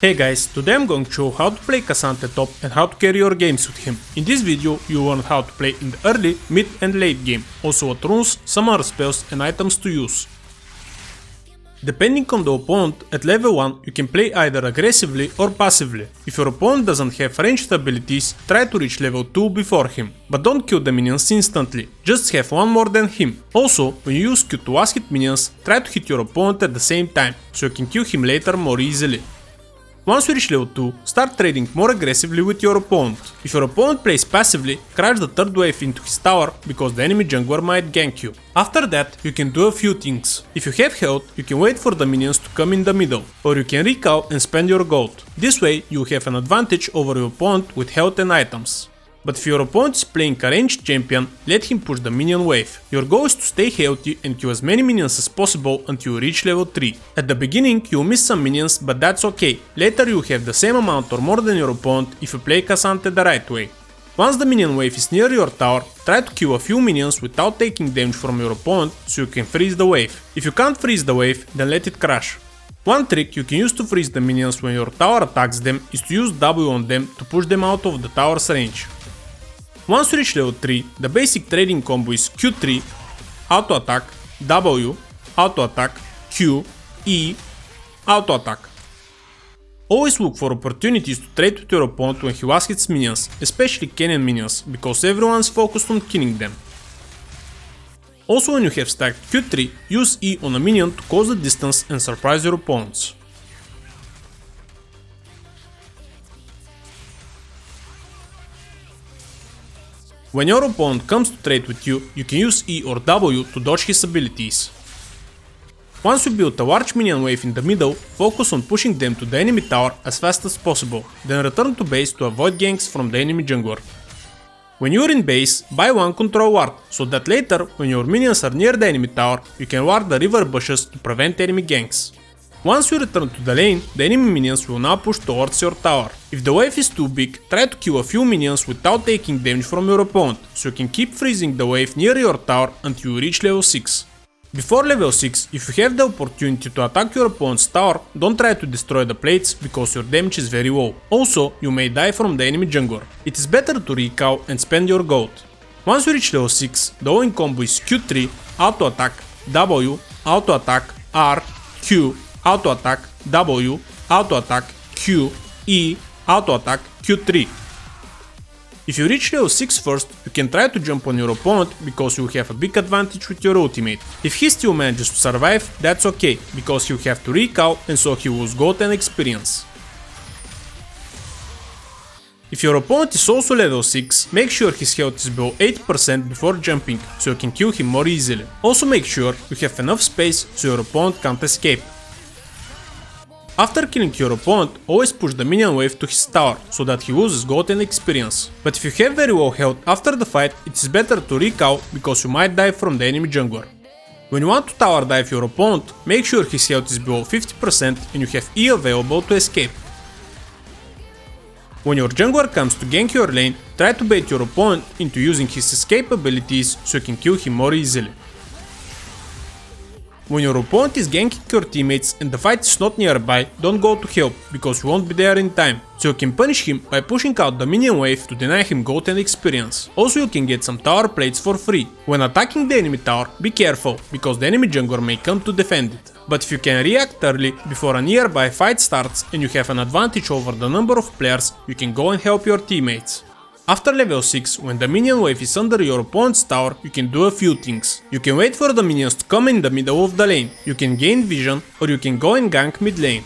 Hey guys, today I'm going to show how to play K'Sante top and how to carry your games with him. In this video, you'll learn how to play in the early, mid and late game, also what runes, some other spells and items to use. Depending on the opponent, at level 1 you can play either aggressively or passively. If your opponent doesn't have ranged abilities, try to reach level 2 before him. But don't kill the minions instantly, just have one more than him. Also, when you use Q to last hit minions, try to hit your opponent at the same time, so you can kill him later more easily. Once you reach level 2, start trading more aggressively with your opponent. If your opponent plays passively, crash the third wave into his tower, because the enemy jungler might gank you. After that, you can do a few things. If you have health, you can wait for the minions to come in the middle, or you can recall and spend your gold. This way, you have an advantage over your opponent with health and items. But if your opponent is playing a ranged champion, let him push the minion wave. Your goal is to stay healthy and kill as many minions as possible until you reach level 3. At the beginning you'll miss some minions, but that's okay. Later you'll have the same amount or more than your opponent if you play K'Sante the right way. Once the minion wave is near your tower, try to kill a few minions without taking damage from your opponent so you can freeze the wave. If you can't freeze the wave, then let it crash. One trick you can use to freeze the minions when your tower attacks them is to use W on them to push them out of the tower's range. Once you reach level 3, the basic trading combo is Q3, auto attack, W, auto attack, Q, E, auto attack. Always look for opportunities to trade with your opponent when he last hits minions, especially cannon minions, because everyone's focused on killing them. Also, when you have stacked Q3, use E on a minion to close the distance and surprise your opponents. When your opponent comes to trade with you, you can use E or W to dodge his abilities. Once you build a large minion wave in the middle, focus on pushing them to the enemy tower as fast as possible, then return to base to avoid ganks from the enemy jungler. When you're in base, buy one control ward, so that later, when your minions are near the enemy tower, you can ward the river bushes to prevent enemy ganks. Once you return to the lane, the enemy minions will now push towards your tower. If the wave is too big, try to kill a few minions without taking damage from your opponent, so you can keep freezing the wave near your tower until you reach level 6. Before level 6, if you have the opportunity to attack your opponent's tower, don't try to destroy the plates because your damage is very low. Also, you may die from the enemy jungler. It is better to recall and spend your gold. Once you reach level 6, the owing combo is Q3, auto attack, W, auto attack, R, Q, auto attack, W, auto attack, Q, E, auto attack, Q3. If you reach level 6 first, you can try to jump on your opponent because you have a big advantage with your ultimate. If he still manages to survive, that's okay, because he'll have to recall and so he will lose gold and experience. If your opponent is also level 6, make sure his health is below 8% before jumping, so you can kill him more easily. Also make sure you have enough space so your opponent can't escape. After killing your opponent, always push the minion wave to his tower, so that he loses gold and experience. But if you have very low health after the fight, it is better to recall, because you might die from the enemy jungler. When you want to tower dive your opponent, make sure his health is below 50% and you have E available to escape. When your jungler comes to gank your lane, try to bait your opponent into using his escape abilities so you can kill him more easily. When your opponent is ganking your teammates and the fight is not nearby, don't go to help, because you won't be there in time, so you can punish him by pushing out the minion wave to deny him gold and experience. Also, you can get some tower plates for free. When attacking the enemy tower, be careful, because the enemy jungler may come to defend it. But if you can react early, before a nearby fight starts and you have an advantage over the number of players, you can go and help your teammates. After level 6, when the minion wave is under your opponent's tower, you can do a few things. You can wait for the minions to come in the middle of the lane, you can gain vision, or you can go and gank mid lane.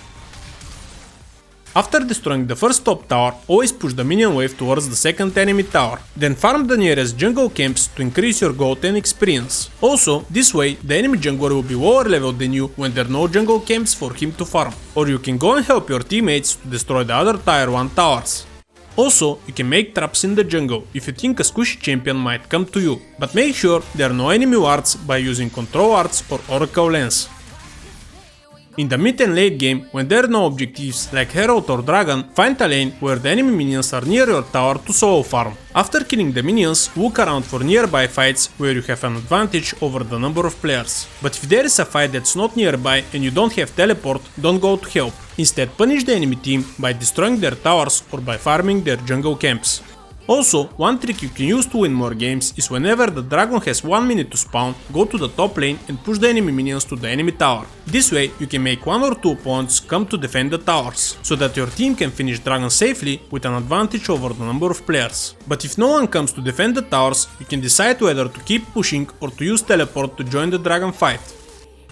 After destroying the first top tower, always push the minion wave towards the second enemy tower. Then farm the nearest jungle camps to increase your gold and experience. Also, this way, the enemy jungler will be lower level than you when there are no jungle camps for him to farm. Or you can go and help your teammates to destroy the other tier 1 towers. Also, you can make traps in the jungle if you think a squishy champion might come to you, but make sure there are no enemy wards by using control wards or oracle lens. In the mid and late game, when there are no objectives like Herald or Dragon, find a lane where the enemy minions are near your tower to solo farm. After killing the minions, look around for nearby fights where you have an advantage over the number of players. But if there is a fight that's not nearby and you don't have teleport, don't go to help. Instead, punish the enemy team by destroying their towers or by farming their jungle camps. Also, one trick you can use to win more games is whenever the dragon has 1 minute to spawn, go to the top lane and push the enemy minions to the enemy tower. This way you can make 1 or 2 opponents come to defend the towers, so that your team can finish dragon safely with an advantage over the number of players. But if no one comes to defend the towers, you can decide whether to keep pushing or to use teleport to join the dragon fight.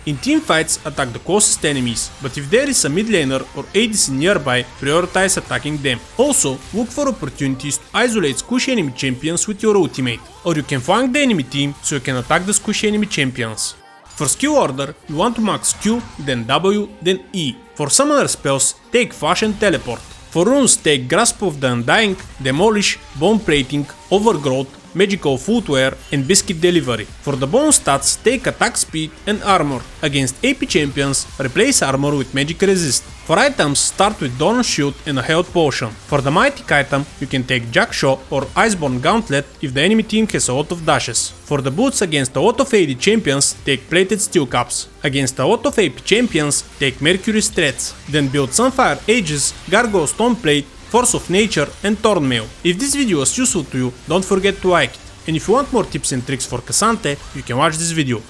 In team fights, attack the closest enemies, but if there is a mid laner or ADC nearby, prioritize attacking them. Also, look for opportunities to isolate squishy enemy champions with your ultimate, or you can flank the enemy team so you can attack the squishy enemy champions. For skill order, you want to max Q, then W, then E. For summoner spells, take Flash and Teleport. For runes, take Grasp of the Undying, Demolish, Bone Plating, Overgrowth, Magical Footwear and Biscuit Delivery. For the bonus stats, take Attack Speed and Armor. Against AP champions, replace Armor with Magic Resist. For items, start with Dawn Shield and a Health Potion. For the Mythic item, you can take Jackshaw or Iceborne Gauntlet if the enemy team has a lot of dashes. For the boots against a lot of AD champions, take Plated Steel Caps. Against a lot of AP champions, take Mercury's Threads. Then build Sunfire Aegis, Gargoyle Stoneplate, Force of Nature and Thornmail. If this video was useful to you, don't forget to like it. And if you want more tips and tricks for K'Sante, you can watch this video.